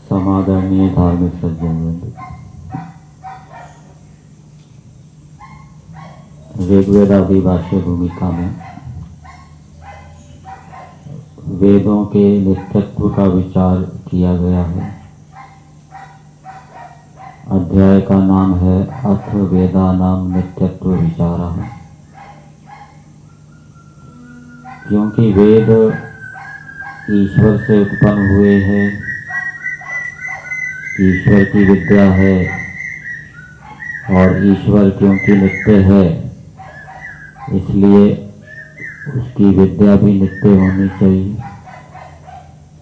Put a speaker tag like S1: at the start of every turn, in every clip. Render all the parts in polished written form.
S1: समादरणीय धार्मिक सज्जनवृंद, ऋग्वेदादि भाष्य भूमिका में वेदों के नित्यत्व का विचार किया गया है। अध्याय का नाम है अथ वेदानाम नित्यत्व विचारः। क्योंकि वेद ईश्वर से उत्पन्न हुए हैं, ईश्वर की विद्या है और ईश्वर क्योंकि नित्य है इसलिए उसकी विद्या भी नित्य होनी चाहिए।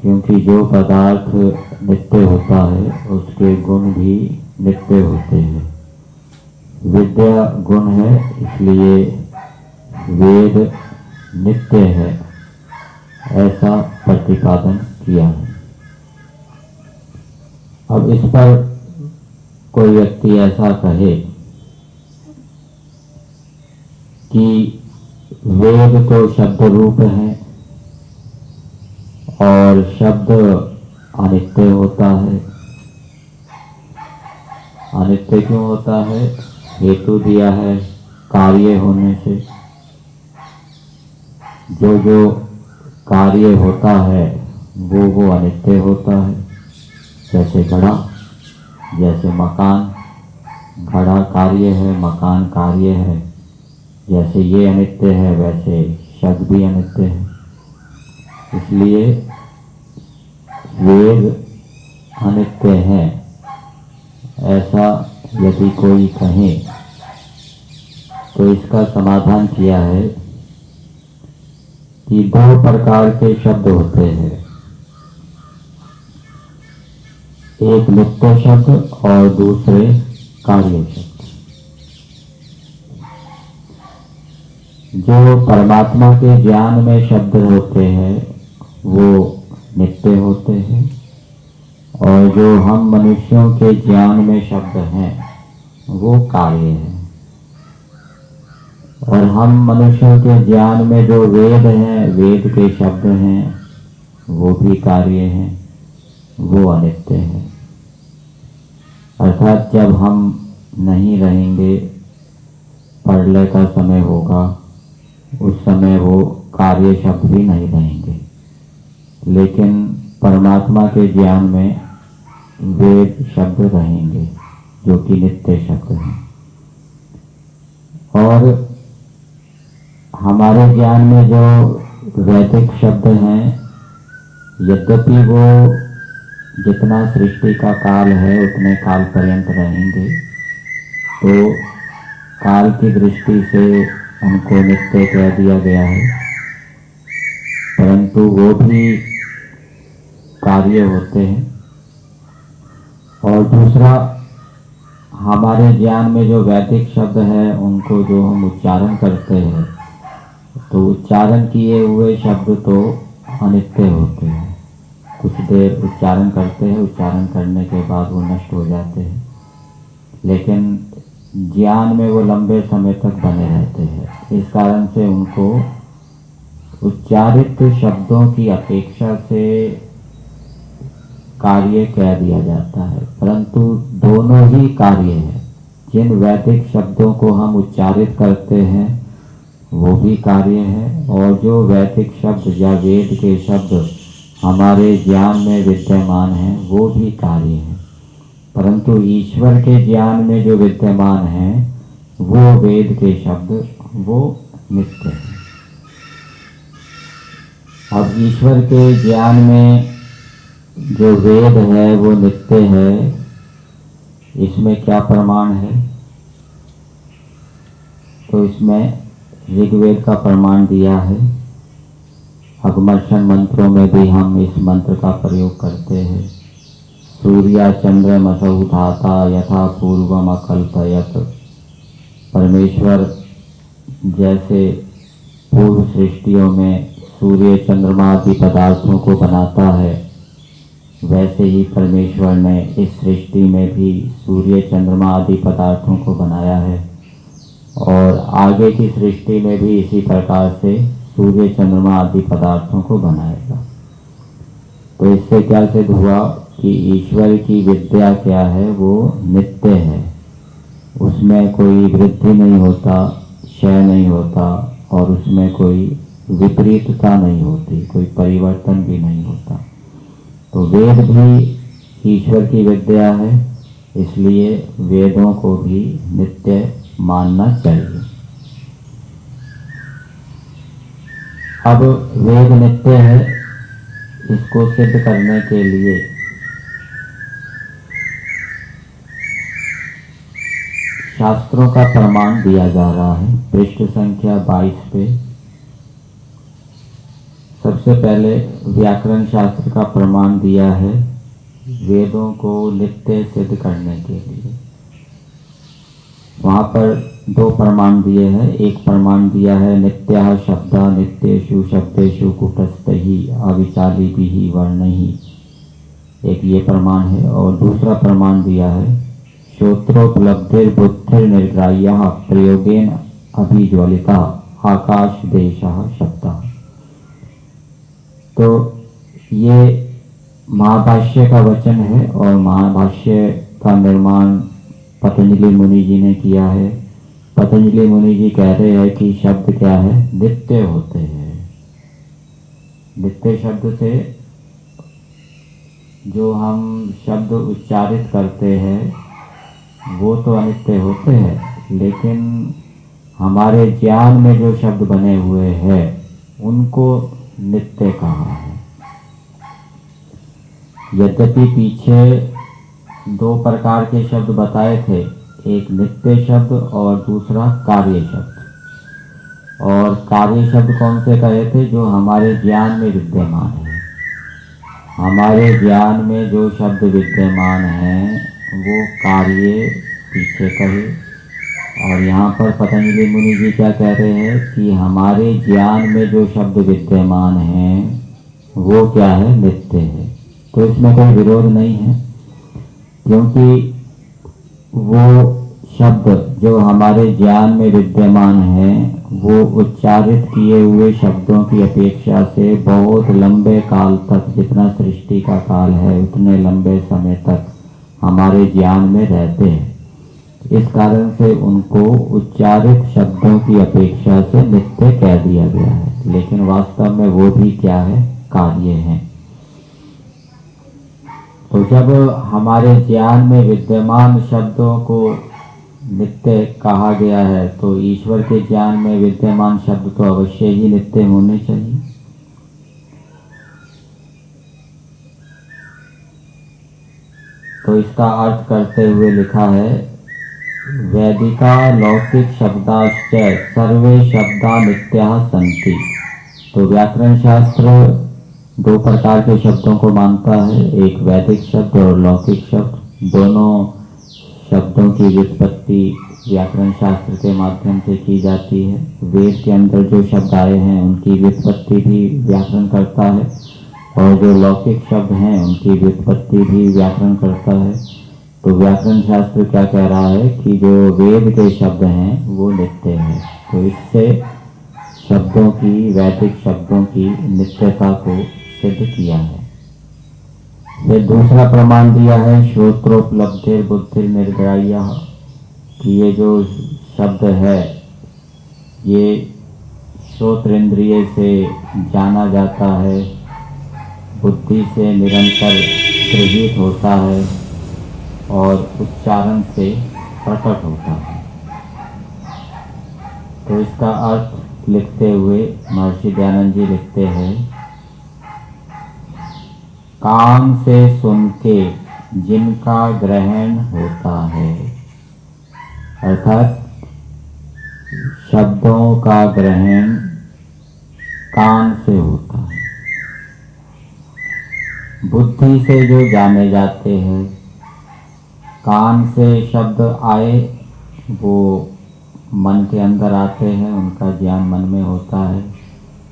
S1: क्योंकि जो पदार्थ नित्य होता है उसके गुण भी नित्य होते हैं। विद्या गुण है इसलिए वेद नित्य है, ऐसा प्रतिपादन किया है। अब इस पर कोई व्यक्ति ऐसा कहे कि वेद तो शब्द रूप है और शब्द अनित्य होता है। अनित्य क्यों होता है? हेतु दिया है कार्य होने से। जो जो कार्य होता है वो अनित्य होता है। जैसे घड़ा, जैसे मकान, घड़ा कार्य है, मकान कार्य है। जैसे ये अनित्य है वैसे शब्द भी अनित्य है। इसलिए वेद अनित्य है ऐसा यदि कोई कहे तो इसका समाधान किया है कि दो प्रकार के शब्द होते हैं, एक नित्य शब्द और दूसरे कार्य शब्द। जो परमात्मा के ज्ञान में शब्द होते हैं वो नित्य होते हैं और जो हम मनुष्यों के ज्ञान में शब्द हैं वो कार्य है। और हम मनुष्यों के ज्ञान में जो वेद हैं, वेद के शब्द हैं, वो भी कार्य हैं, वो अनित्य है। अर्थात जब हम नहीं रहेंगे, प्रलय का समय होगा, उस समय वो कार्य शब्द भी नहीं रहेंगे। लेकिन परमात्मा के ज्ञान में वेद शब्द रहेंगे जो कि नित्य शब्द हैं। और हमारे ज्ञान में जो वैदिक शब्द हैं, यद्यपि वो जितना सृष्टि का काल है उतने काल पर्यंत रहेंगे, तो काल की दृष्टि से उनको नित्य कह दिया गया है, परंतु वो भी कार्य होते हैं। और दूसरा, हमारे ज्ञान में जो वैदिक शब्द है उनको जो हम उच्चारण करते हैं तो उच्चारण किए हुए शब्द तो अनित्य होते हैं। कुछ देर उच्चारण करते हैं, उच्चारण करने के बाद वो नष्ट हो जाते हैं, लेकिन ज्ञान में वो लंबे समय तक बने रहते हैं। इस कारण से उनको उच्चारित शब्दों की अपेक्षा से कार्य कह दिया जाता है, परंतु दोनों ही कार्य है। जिन वैदिक शब्दों को हम उच्चारित करते हैं वो भी कार्य है, और जो वैदिक शब्द या वेद के शब्द हमारे ज्ञान में विद्यमान हैं वो भी कार्य है। परंतु ईश्वर के ज्ञान में जो विद्यमान है वो वेद के शब्द वो नित्य है। अब ईश्वर के ज्ञान में जो वेद है वो नित्य है, इसमें क्या प्रमाण है? तो इसमें ऋग्वेद का प्रमाण दिया है। अगमर्षण मंत्रों में भी हम इस मंत्र का प्रयोग करते हैं। सूर्या चंद्रमसौ धाता यथा पूर्वम अकल्पयत। परमेश्वर जैसे पूर्व सृष्टियों में सूर्य चंद्रमा आदि पदार्थों को बनाता है, वैसे ही परमेश्वर ने इस सृष्टि में भी सूर्य चंद्रमा आदि पदार्थों को बनाया है और आगे की सृष्टि में भी इसी प्रकार से सूर्य चंद्रमा आदि पदार्थों को बनाएगा। तो इससे क्या सिद्ध हुआ? कि ईश्वर की विद्या क्या है, वो नित्य है, उसमें कोई वृद्धि नहीं होता, क्षय नहीं होता, और उसमें कोई विपरीतता नहीं होती, कोई परिवर्तन भी नहीं होता। तो वेद भी ईश्वर की विद्या है, इसलिए वेदों को भी नित्य मानना चाहिए। अब वेद नित्य है, इसको सिद्ध करने के लिए शास्त्रों का प्रमाण दिया जा रहा है। पृष्ठ संख्या 22 पे सबसे पहले व्याकरण शास्त्र का प्रमाण दिया है वेदों को नित्य सिद्ध करने के लिए। वहाँ पर दो प्रमाण दिए हैं। एक प्रमाण दिया है नित्यः शब्दा नित्येषु शब्देषु कूटस्थैः अविचालिभिः वर्णैः, एक ये प्रमाण है। और दूसरा प्रमाण दिया है श्रोत्रोपलब्धिर्बुद्धिर्निर्ग्राह्यः प्रयोगेन अभिज्वलितः आकाश देशः शब्दः। तो ये महाभाष्य का वचन है और महाभाष्य का निर्माण पतंजलि मुनि जी ने किया है। पतंजलि मुनि जी कह रहे हैं कि शब्द क्या है, नित्य होते हैं। नित्य शब्द से जो हम शब्द उच्चारित करते हैं वो तो अनित्य होते हैं, लेकिन हमारे ज्ञान में जो शब्द बने हुए हैं उनको नित्य कहा है। यद्यपि पीछे दो प्रकार के शब्द बताए थे, एक नित्य शब्द और दूसरा कार्य शब्द। और कार्य शब्द कौन से कहे थे, जो हमारे ज्ञान में विद्यमान है। हमारे ज्ञान में जो शब्द विद्यमान हैं वो कार्य पीछे कहे। और यहाँ पर पतंजलि मुनि जी क्या कह रहे हैं कि हमारे ज्ञान में जो शब्द विद्यमान हैं वो क्या है, नित्य है। तो इसमें कोई विरोध नहीं है, क्योंकि वो शब्द जो हमारे ज्ञान में विद्यमान हैं वो उच्चारित किए हुए शब्दों की अपेक्षा से बहुत लंबे काल तक, जितना सृष्टि का काल है उतने लंबे समय तक हमारे ज्ञान में रहते हैं। इस कारण से उनको उच्चारित शब्दों की अपेक्षा से नित्य कह दिया गया है, लेकिन वास्तव में वो भी क्या है, कार्य है। तो जब हमारे ज्ञान में विद्यमान शब्दों को नित्य कहा गया है तो ईश्वर के ज्ञान में विद्यमान शब्द तो अवश्य ही नित्य होने चाहिए। तो इसका अर्थ करते हुए लिखा है वैदिका लौकिक शब्दाश्च सर्वे शब्दा नित्याः सन्ति। तो व्याकरण शास्त्र दो प्रकार के शब्दों को मानता है, एक वैदिक शब्द और लौकिक शब्द। दोनों शब्दों की व्युत्पत्ति व्याकरण शास्त्र के माध्यम से की जाती है। वेद के अंदर जो शब्द आए हैं उनकी व्युत्पत्ति भी व्याकरण करता है, और जो लौकिक शब्द हैं उनकी व्युत्पत्ति भी व्याकरण करता है। तो व्याकरण शास्त्र क्या कह रहा है कि जो वेद के शब्द हैं वो नित्य हैं। तो इससे शब्दों की, वैदिक शब्दों की नित्यता को सिद्ध किया है। फिर दूसरा प्रमाण दिया है श्रोत्रोपलब्धिर्बुद्धिर्निर्ग्राह्यः, कि ये जो शब्द है ये श्रोत्रेंद्रिय से जाना जाता है, बुद्धि से निरंतर गृहीत होता है और उच्चारण से प्रकट होता है। तो इसका अर्थ लिखते हुए महर्षि दयानंद जी लिखते हैं कान से सुन के जिनका ग्रहण होता है, अर्थात शब्दों का ग्रहण कान से होता है। बुद्धि से जो जाने जाते हैं, कान से शब्द आए वो मन के अंदर आते हैं, उनका ज्ञान मन में होता है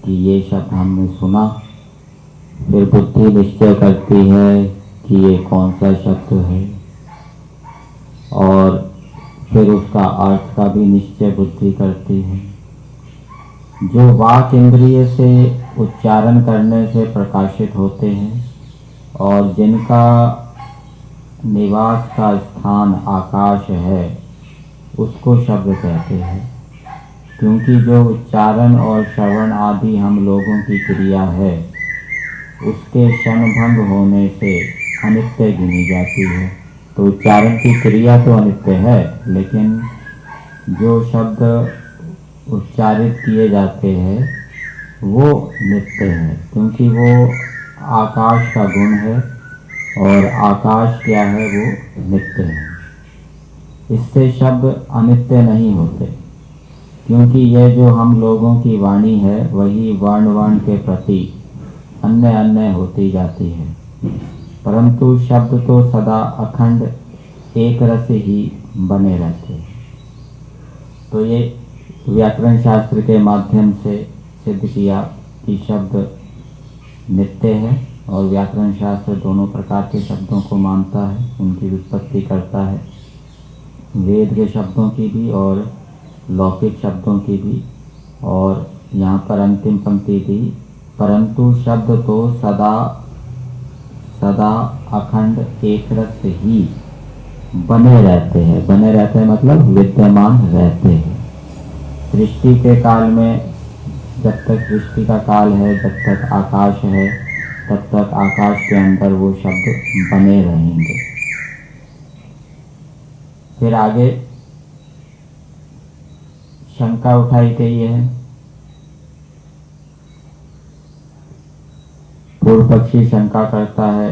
S1: कि ये शब्द हमने सुना। फिर बुद्धि निश्चय करती है कि ये कौन सा शब्द है, और फिर उसका अर्थ का भी निश्चय बुद्धि करती है। जो वाक इंद्रिय से उच्चारण करने से प्रकाशित होते हैं और जिनका निवास का स्थान आकाश है उसको शब्द कहते हैं। क्योंकि जो उच्चारण और श्रवण आदि हम लोगों की क्रिया है उसके क्षणभंग होने से अनित्य गिनी जाती है। तो उच्चारण की क्रिया तो अनित्य है, लेकिन जो शब्द उच्चारित किए जाते हैं वो नित्य है, क्योंकि वो आकाश का गुण है और आकाश क्या है, वो नित्य है। इससे शब्द अनित्य नहीं होते, क्योंकि यह जो हम लोगों की वाणी है वही वर्ण के प्रति अन्य अन्य होती जाती है, परंतु शब्द तो सदा अखंड एक रस ही बने रहते हैं। तो ये व्याकरण शास्त्र के माध्यम से सिद्ध किया कि शब्द नित्य है, और व्याकरण शास्त्र दोनों प्रकार के शब्दों को मानता है, उनकी व्युत्पत्ति करता है, वेद के शब्दों की भी और लौकिक शब्दों की भी। और यहाँ पर अंतिम पंक्ति दी, परंतु शब्द तो सदा सदा अखंड एक रस ही बने रहते हैं। बने रहते हैं मतलब विद्यमान रहते हैं। सृष्टि के काल में, जब तक सृष्टि का काल है, जब तक आकाश है, तब तक आकाश के अंदर वो शब्द बने रहेंगे। फिर आगे शंका उठाई गई है। पूर्व पक्षी शंका करता है,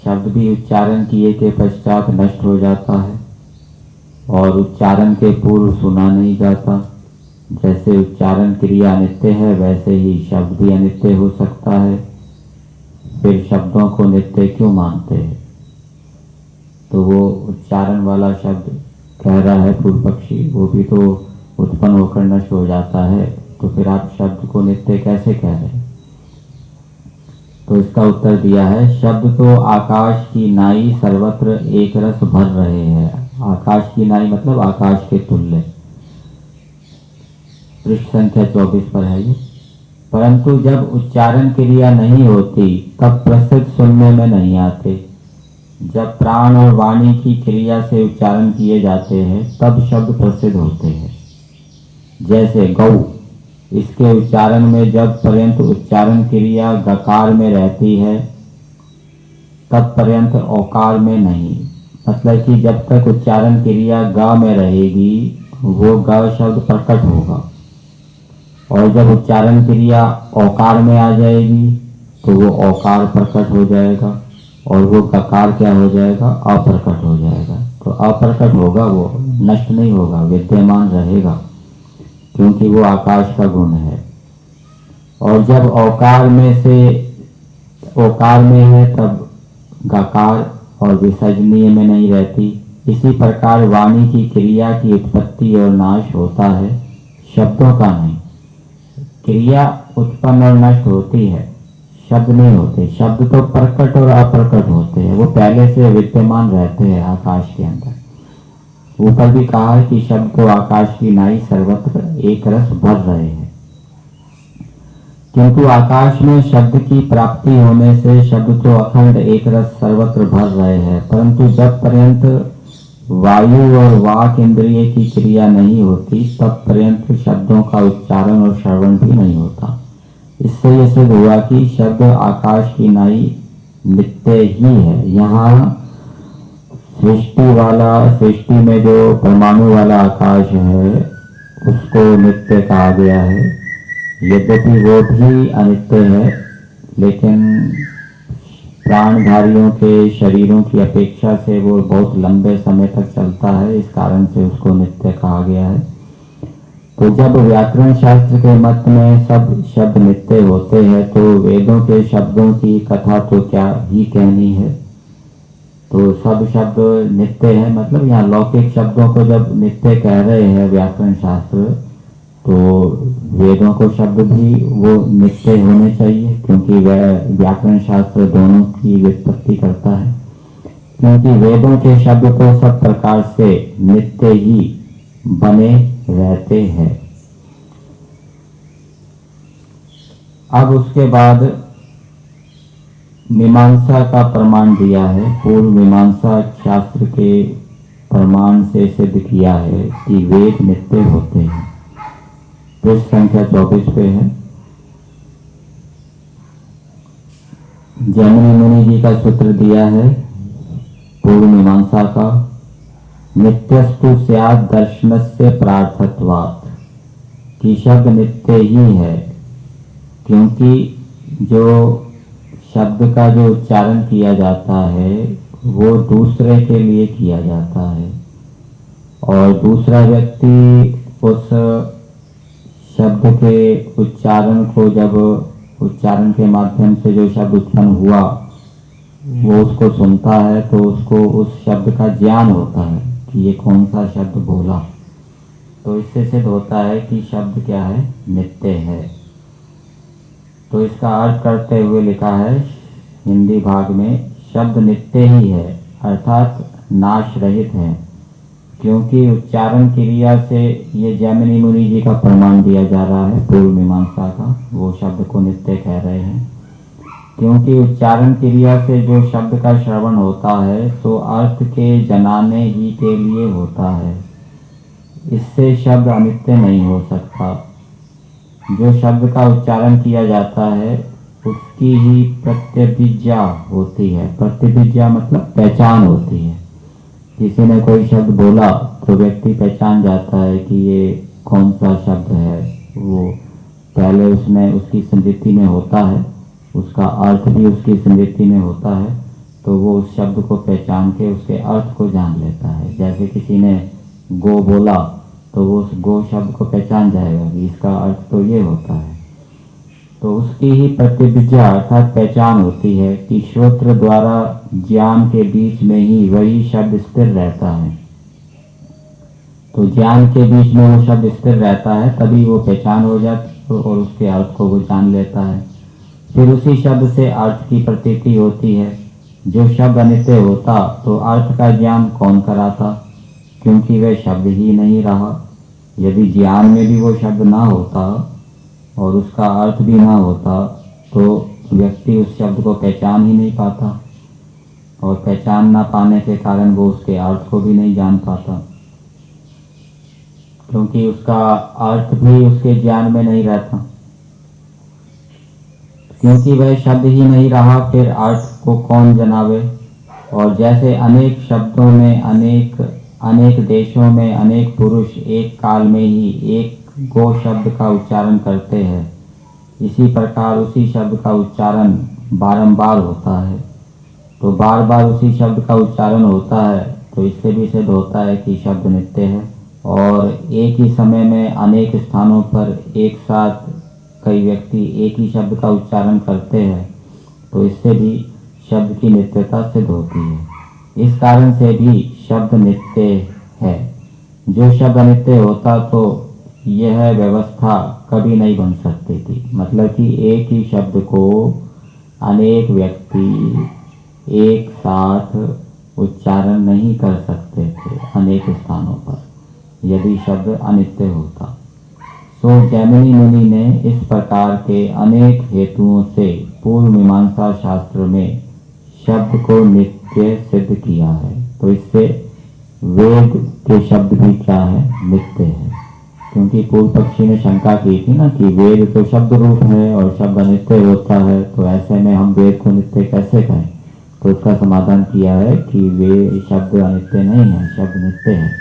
S1: शब्द भी उच्चारण किए के पश्चात नष्ट हो जाता है और उच्चारण के पूर्व सुना नहीं जाता। जैसे उच्चारण क्रिया अनित्य है, वैसे ही शब्द भी अनित्य हो सकता है। फिर शब्दों को नित्य क्यों मानते हैं? तो वो उच्चारण वाला शब्द कह रहा है पूर्व पक्षी, वो भी तो उत्पन्न होकर नष्ट हो जाता है, तो फिर आप शब्द को नित्य कैसे कह रहे हैं? तो इसका उत्तर दिया है, शब्द तो आकाश की नाई सर्वत्र एक रस भर रहे हैं। आकाश की नाई मतलब आकाश के तुल्य। पृष्ठ संख्या 24 पर है ये। परंतु जब उच्चारण क्रिया नहीं होती तब प्रसिद्ध सुनने में नहीं आते। जब प्राण और वाणी की क्रिया से उच्चारण किए जाते हैं तब शब्द प्रसिद्ध होते हैं। जैसे गौ, इसके उच्चारण में जब पर्यंत उच्चारण क्रिया गकार में रहती है तब पर्यंत औकार में नहीं। मतलब कि जब तक उच्चारण क्रिया ग में रहेगी वो ग शब्द प्रकट होगा, और जब उच्चारण क्रिया औकार में आ जाएगी तो वो औकार प्रकट हो जाएगा, और वो गकार क्या हो जाएगा, अप्रकट हो जाएगा। तो अप्रकट होगा, वो नष्ट नहीं होगा, विद्यमान रहेगा, क्योंकि वो आकाश का गुण है। और जब औकार में है तब गकार और विसर्जनीय में नहीं रहती। इसी प्रकार वाणी की क्रिया की उत्पत्ति और नाश होता है, शब्दों का नहीं। क्रिया उत्पन्न और नष्ट होती है, शब्द नहीं होते। शब्द तो प्रकट और अप्रकट होते हैं, वो पहले से विद्यमान रहते हैं आकाश के अंदर। ऊपर भी कहा है कि शब्द तो आकाश की नाई सर्वत्र एक रस भर रहे हैं। किंतु आकाश में शब्द की प्राप्ति होने से शब्द तो अखंड एक रस सर्वत्र भर रहे हैं, परंतु जब पर्यंत वायु और वाक इंद्रिय की क्रिया नहीं होती तब पर्यंत शब्दों का उच्चारण और श्रवण भी नहीं होता। इससे यह सिद्ध हुआ कि शब्द आकाश की नाई नित्य ही है। यहाँ सृष्टि में जो परमाणु वाला आकाश है उसको नित्य कहा गया है। यद्यपि वो भी अनित्य है, लेकिन प्राणधारियों के शरीरों की अपेक्षा से वो बहुत लंबे समय तक चलता है, इस कारण से उसको नित्य कहा गया है। तो जब व्याकरण शास्त्र के मत में सब शब्द नित्य होते हैं तो वेदों के शब्दों की कथा तो क्या ही कहनी है। तो सब शब्द नित्य है, मतलब यहाँ लौकिक शब्दों को जब नित्य कह रहे हैं व्याकरण शास्त्र, तो वेदों को शब्द भी वो नित्य होने चाहिए, क्योंकि वह व्याकरण शास्त्र दोनों की व्युत्पत्ति करता है। क्योंकि वेदों के शब्द तो सब प्रकार से नित्य ही बने रहते हैं। अब उसके बाद मीमांसा का प्रमाण दिया है, पूर्व मीमांसा शास्त्र के प्रमाण से सिद्ध किया है कि वेद नित्य होते हैं। पृष्ठ संख्या 24 पे है। जैमिनी मुनि जी का सूत्र दिया है पूर्व मीमांसा का, नित्यस्तु स्यात् दर्शनस्य प्रार्थत्वात्, कि शब्द नित्य ही है क्योंकि जो शब्द का जो उच्चारण किया जाता है वो दूसरे के लिए किया जाता है और दूसरा व्यक्ति उस शब्द के उच्चारण को, जब उच्चारण के माध्यम से जो शब्द उत्पन्न हुआ वो उसको सुनता है तो उसको उस शब्द का ज्ञान होता है कि ये कौन सा शब्द बोला। तो इससे सिद्ध होता है कि शब्द क्या है, नित्य है। तो इसका अर्थ करते हुए लिखा है हिंदी भाग में, शब्द नित्य ही है अर्थात नाश रहित है, क्योंकि उच्चारण क्रिया से ये जैमिनी मुनि जी का प्रमाण दिया जा रहा है पूर्व मीमांसा का, वो शब्द को नित्य कह रहे हैं। क्योंकि उच्चारण क्रिया से जो शब्द का श्रवण होता है तो अर्थ के जनाने ही के लिए होता है, इससे शब्द अनित्य नहीं हो सकता। जो शब्द का उच्चारण किया जाता है उसकी ही प्रत्यभिज्ञा होती है। प्रत्यभिज्ञा मतलब पहचान होती है। किसी ने कोई शब्द बोला तो व्यक्ति पहचान जाता है कि ये कौन सा शब्द है। वो पहले उसमें उसकी स्मृति में होता है, उसका अर्थ भी उसकी स्मृति में होता है, तो वो उस शब्द को पहचान के उसके अर्थ को जान लेता है। जैसे किसी ने गो बोला तो वो उस गो शब्द को पहचान जाएगा कि इसका अर्थ तो ये होता है। तो उसकी ही प्रतिविज्ञा अर्थात पहचान होती है कि श्रोत्र द्वारा ज्ञान के बीच में ही वही शब्द स्थिर रहता है। तो ज्ञान के बीच में वो शब्द स्थिर रहता है, तभी वो पहचान हो जाती है और उसके अर्थ को वो जान लेता है। फिर उसी शब्द से अर्थ की प्रतीति होती है। जो शब्द अनित्य होता तो अर्थ का ज्ञान कौन कराता, क्योंकि वह शब्द ही नहीं रहा। यदि ज्ञान में भी वो शब्द ना होता और उसका अर्थ भी ना होता तो व्यक्ति उस शब्द को पहचान ही नहीं पाता और पहचान ना पाने के कारण वो उसके अर्थ को भी नहीं जान पाता, क्योंकि उसका अर्थ भी उसके ज्ञान में नहीं रहता। क्योंकि वह शब्द ही नहीं रहा फिर अर्थ को कौन जनावे। और जैसे अनेक शब्दों में अनेक देशों में अनेक पुरुष एक काल में ही एक गो शब्द का उच्चारण करते हैं, इसी प्रकार उसी शब्द का उच्चारण बारंबार होता है। तो बार बार उसी शब्द का उच्चारण होता है, तो इससे भी सिद्ध होता है कि शब्द नित्य है। और एक ही समय में अनेक स्थानों पर एक साथ कई व्यक्ति एक ही शब्द का उच्चारण करते हैं, तो इससे भी शब्द की नित्यता सिद्ध होती है। इस कारण से भी शब्द नित्य है। जो शब्द अनित्य होता तो यह व्यवस्था कभी नहीं बन सकती थी। मतलब कि एक ही शब्द को अनेक व्यक्ति एक साथ उच्चारण नहीं कर सकते थे अनेक स्थानों पर, यदि शब्द अनित्य होता। तो जैमिनी मुनि ने इस प्रकार के अनेक हेतुओं से पूर्व मीमांसा शास्त्र में शब्द को नित्य सिद्ध किया है। तो इससे वेद के शब्द भी क्या है, नित्य है। क्योंकि पूर्व पक्षी ने शंका की थी ना कि वेद तो शब्द रूप है और शब्द अनित्य होता है, तो ऐसे में हम वेद को नित्य कैसे कहें। तो उसका समाधान किया है कि वे शब्द अनित्य नहीं है, शब्द नित्य है।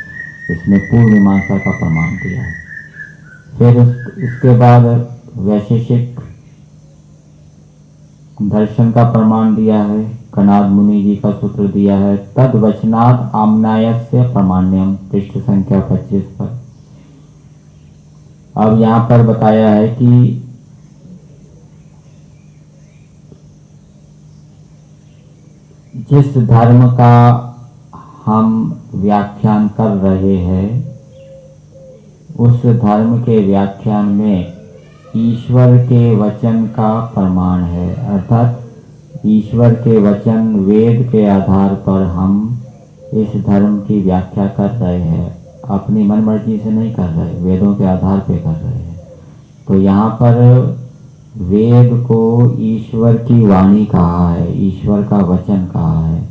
S1: इसमें पूर्व मीमांसा का प्रमाण दिया है। फिर इसके बाद वैशेषिक दर्शन का प्रमाण दिया है। कणाद मुनि जी का सूत्र दिया है, तद वचनाद आम्नायस्य प्रमाण्यम, पृष्ठ संख्या 25 पर। अब यहाँ पर बताया है कि जिस धर्म का हम व्याख्यान कर रहे हैं उस धर्म के व्याख्यान में ईश्वर के वचन का प्रमाण है। अर्थात ईश्वर के वचन वेद के आधार पर हम इस धर्म की व्याख्या कर रहे हैं, अपनी मन मर्जी से नहीं कर रहे, वेदों के आधार पे कर रहे हैं। तो यहाँ पर वेद को ईश्वर की वाणी कहा है, ईश्वर का वचन कहा है,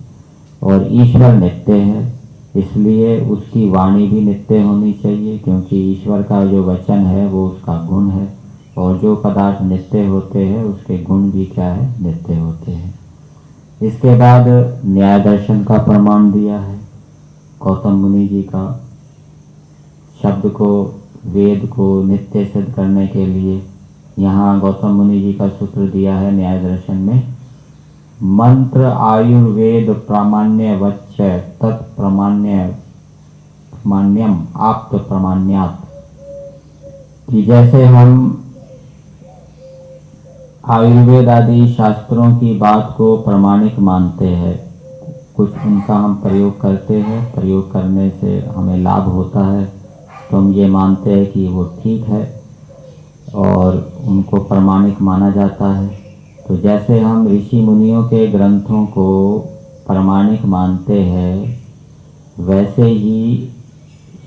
S1: और ईश्वर नित्य है, इसलिए उसकी वाणी भी नित्य होनी चाहिए, क्योंकि ईश्वर का जो वचन है वो उसका गुण है, और जो पदार्थ नित्य होते हैं उसके गुण भी क्या है, नित्य होते हैं। इसके बाद न्याय दर्शन का प्रमाण दिया है गौतम मुनि जी का। शब्द को, वेद को नित्य सिद्ध करने के लिए यहाँ गौतम मुनि जी का सूत्र दिया है न्याय दर्शन में, मंत्र आयुर्वेद प्रामाण्य वच्च तत्प्रमाण्यम आप्त प्रमाण्यात, कि जैसे हम आयुर्वेद आदि शास्त्रों की बात को प्रमाणिक मानते हैं, कुछ उनका हम प्रयोग करते हैं, प्रयोग करने से हमें लाभ होता है, तो हम ये मानते हैं कि वो ठीक है और उनको प्रमाणिक माना जाता है। तो जैसे हम ऋषि मुनियों के ग्रंथों को प्रमाणिक मानते हैं, वैसे ही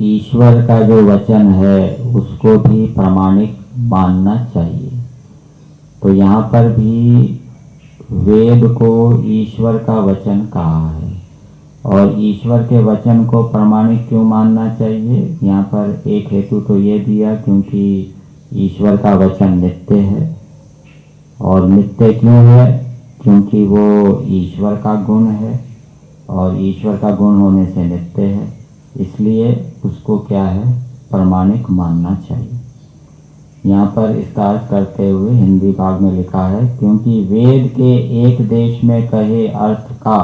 S1: ईश्वर का जो वचन है उसको भी प्रमाणिक मानना चाहिए। तो यहाँ पर भी वेद को ईश्वर का वचन कहा है, और ईश्वर के वचन को प्रमाणिक क्यों मानना चाहिए, यहाँ पर एक हेतु तो ये दिया क्योंकि ईश्वर का वचन नित्य है, और नित्य क्यों है, क्योंकि वो ईश्वर का गुण है, और ईश्वर का गुण होने से नित्य है, इसलिए उसको क्या है, प्रमाणिक मानना चाहिए। यहाँ पर इसका अर्थ करते हुए हिंदी भाग में लिखा है, क्योंकि वेद के एक देश में कहे अर्थ का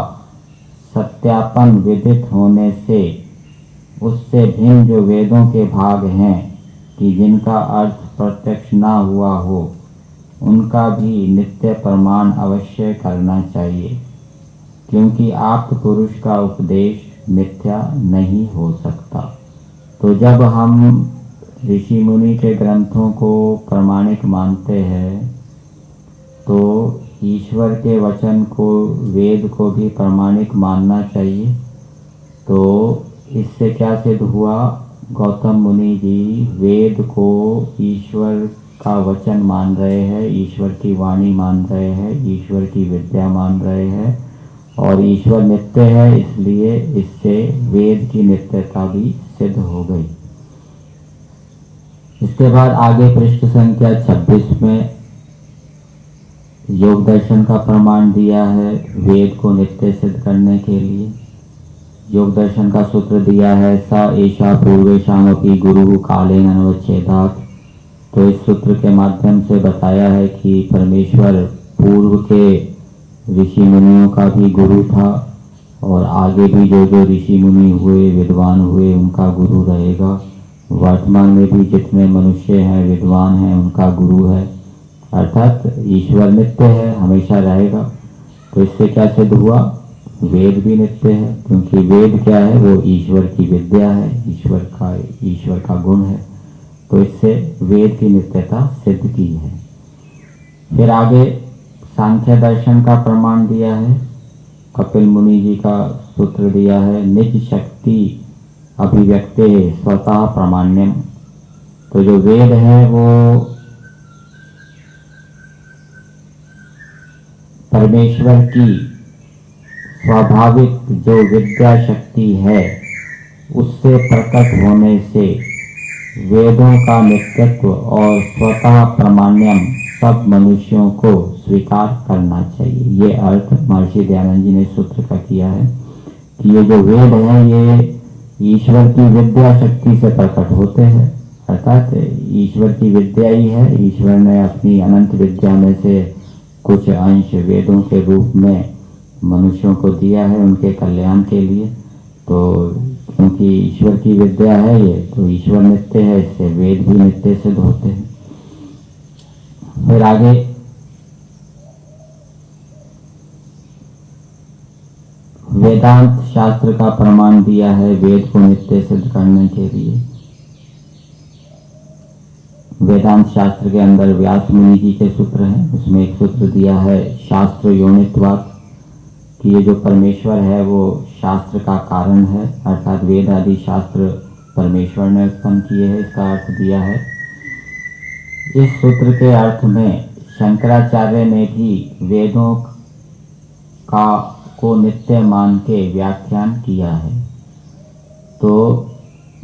S1: सत्यापन विदित होने से उससे भिन्न जो वेदों के भाग हैं कि जिनका अर्थ प्रत्यक्ष ना हुआ हो, उनका भी नित्य प्रमाण अवश्य करना चाहिए, क्योंकि आप्त पुरुष का उपदेश मिथ्या नहीं हो सकता। तो जब हम ऋषि मुनि के ग्रंथों को प्रमाणिक मानते हैं, तो ईश्वर के वचन को, वेद को भी प्रमाणिक मानना चाहिए। तो इससे क्या सिद्ध हुआ, गौतम मुनि जी वेद को ईश्वर का वचन मान रहे हैं, ईश्वर की वाणी मान रहे हैं, ईश्वर की विद्या मान रहे हैं, और ईश्वर नित्य है, इसलिए इससे वेद की नित्यता भी सिद्ध हो गई। इसके बाद आगे पृष्ठ संख्या 26 में योग दर्शन का प्रमाण दिया है वेद को नित्य सिद्ध करने के लिए। योग दर्शन का सूत्र दिया है, स एषा पूर्वेषामपि गुरु कालेन अनवच्छेदात्। तो इस सूत्र के माध्यम से बताया है कि परमेश्वर पूर्व के ऋषि मुनियों का भी गुरु था, और आगे भी जो जो ऋषि मुनि हुए, विद्वान हुए, उनका गुरु रहेगा। वर्तमान में भी जितने मनुष्य हैं, विद्वान हैं, उनका गुरु है, अर्थात ईश्वर नित्य है, हमेशा रहेगा। तो इससे क्या सिद्ध हुआ, वेद भी नित्य है, क्योंकि वेद क्या है, वो ईश्वर की विद्या है, ईश्वर का गुण है। तो इससे वेद की नित्यता सिद्ध की है। फिर आगे सांख्य दर्शन का प्रमाण दिया है, कपिल मुनि जी का सूत्र दिया है, निज शक्ति अभिव्यक्ते स्वतः प्रामाण्यम। तो जो वेद है वो परमेश्वर की स्वाभाविक जो विद्या शक्ति है, उससे प्रकट होने से वेदों का नित्यत्व और स्वतः प्रामाण्यम सब मनुष्यों को स्वीकार करना चाहिए। ये अर्थ महर्षि दयानंद जी ने सूत्र का किया है कि ये जो वेद है ये ईश्वर की विद्या शक्ति से प्रकट होते हैं, अर्थात ईश्वर की विद्या ही है। ईश्वर ने अपनी अनंत विद्या में से कुछ अंश वेदों के रूप में मनुष्यों को दिया है उनके कल्याण के लिए। तो क्योंकि ईश्वर की विद्या है ये, तो ईश्वर नित्य है, इससे वेद भी नित्य सिद्ध होते हैं। फिर आगे वेदांत शास्त्र का प्रमाण दिया है वेद को नित्य सिद्ध करने के लिए। वेदांत शास्त्र के अंदर व्यास मुनि जी के सूत्र हैं, उसमें एक सूत्र दिया है शास्त्र योनित्वात्, कि ये जो परमेश्वर है वो शास्त्र का कारण है, अर्थात वेद आदि शास्त्र परमेश्वर ने उत्पन्न किए हैं, इसका अर्थ दिया है। इस सूत्र के अर्थ में शंकराचार्य ने भी वेदों का को नित्य मान के व्याख्यान किया है। तो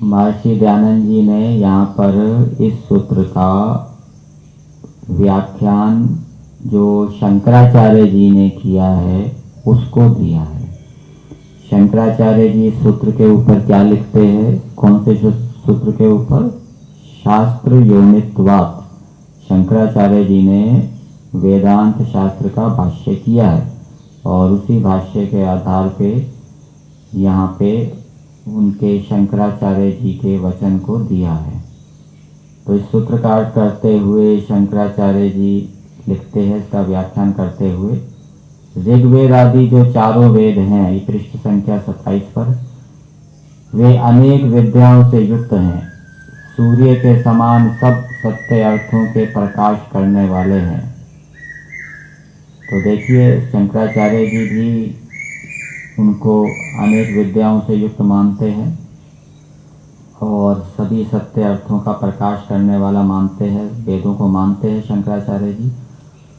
S1: महर्षि दयानंद जी ने यहाँ पर इस सूत्र का व्याख्यान जो शंकराचार्य जी ने किया है उसको दिया है। शंकराचार्य जी सूत्र के ऊपर क्या लिखते हैं? कौन से सूत्र के ऊपर? शास्त्र योनित्वात्। शंकराचार्य जी ने वेदांत शास्त्र का भाष्य किया है और उसी भाष्य के आधार पे यहाँ पे उनके शंकराचार्य जी के वचन को दिया है। तो इस सूत्र का अर्थ करते हुए शंकराचार्य जी लिखते हैं, इसका व्याख्यान करते हुए, ऋग्वेद आदि जो चारों वेद हैं, ये पृष्ठ संख्या 27 पर, वे अनेक विद्याओं से युक्त हैं। सूर्य के समान सब सत्य अर्थों के प्रकाश करने वाले हैं। तो देखिए शंकराचार्य जी भी उनको अनेक विद्याओं से युक्त मानते हैं और सभी सत्य अर्थों का प्रकाश करने वाला मानते हैं, वेदों को मानते हैं शंकराचार्य जी।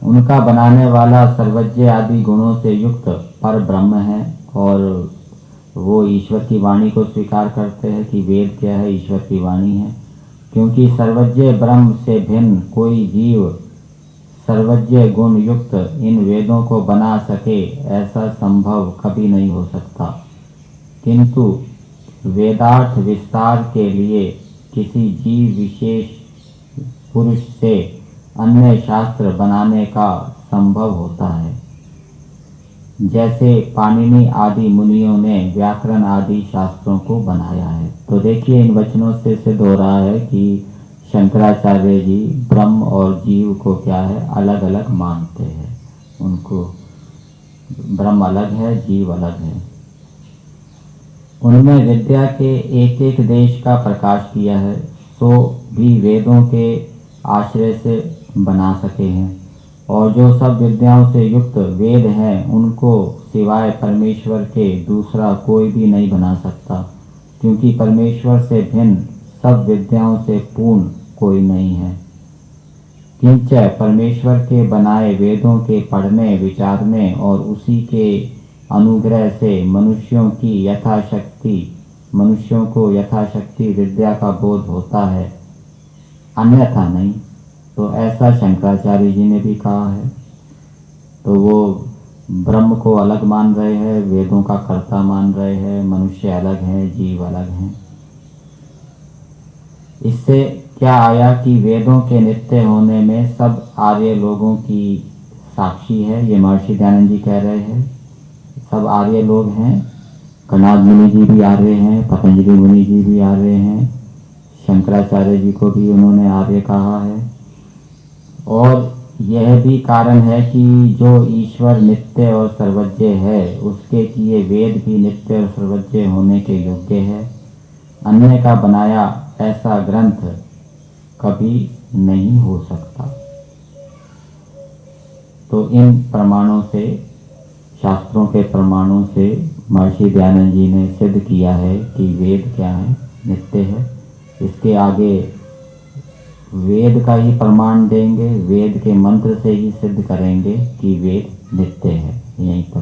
S1: उनका बनाने वाला सर्वज्ञ आदि गुणों से युक्त पर ब्रह्म है और वो ईश्वर की वाणी को स्वीकार करते हैं कि वेद क्या है, ईश्वर की वाणी है। क्योंकि सर्वज्ञ ब्रह्म से भिन्न कोई जीव सर्वज्ञ गुण युक्त इन वेदों को बना सके, ऐसा संभव कभी नहीं हो सकता। किंतु वेदार्थ विस्तार के लिए किसी जीव विशेष पुरुष से अन्य शास्त्र बनाने का संभव होता है, जैसे पाणिनि आदि मुनियों ने व्याकरण आदि शास्त्रों को बनाया है। तो देखिए इन वचनों से सिद्ध हो रहा है कि शंकराचार्य जी ब्रह्म और जीव को क्या है, अलग अलग मानते हैं। उनको ब्रह्म अलग है, जीव अलग है। उनमें विद्या के एक एक देश का प्रकाश किया है, सो भी वेदों के आश्रय से बना सके हैं। और जो सब विद्याओं से युक्त वेद हैं, उनको सिवाय परमेश्वर के दूसरा कोई भी नहीं बना सकता, क्योंकि परमेश्वर से भिन्न सब विद्याओं से पूर्ण कोई नहीं है। किंच परमेश्वर के बनाए वेदों के पढ़ने विचारने और उसी के अनुग्रह से मनुष्यों को यथाशक्ति विद्या का बोध होता है, अन्यथा नहीं। तो ऐसा शंकराचार्य जी ने भी कहा है। तो वो ब्रह्म को अलग मान रहे हैं, वेदों का कर्ता मान रहे हैं, मनुष्य अलग हैं, जीव अलग हैं। इससे क्या आया कि वेदों के नित्य होने में सब आर्य लोगों की साक्षी है। ये महर्षि दयानंद जी कह रहे हैं, सब आर्य लोग हैं। कणाद मुनि जी भी आर्य हैं, पतंजलि मुनि जी भी आर्य हैं, शंकराचार्य जी को भी उन्होंने आर्य कहा है। और यह भी कारण है कि जो ईश्वर नित्य और सर्वज्ञ है, उसके किए वेद भी नित्य और सर्वज्ञ होने के योग्य है। अन्य का बनाया ऐसा ग्रंथ कभी नहीं हो सकता। तो इन प्रमाणों से, शास्त्रों के प्रमाणों से महर्षि दयानंद जी ने सिद्ध किया है कि वेद क्या है, नित्य है। इसके आगे वेद का ही प्रमाण देंगे, वेद के मंत्र से ही सिद्ध करेंगे कि वेद नित्य है। यहीं पर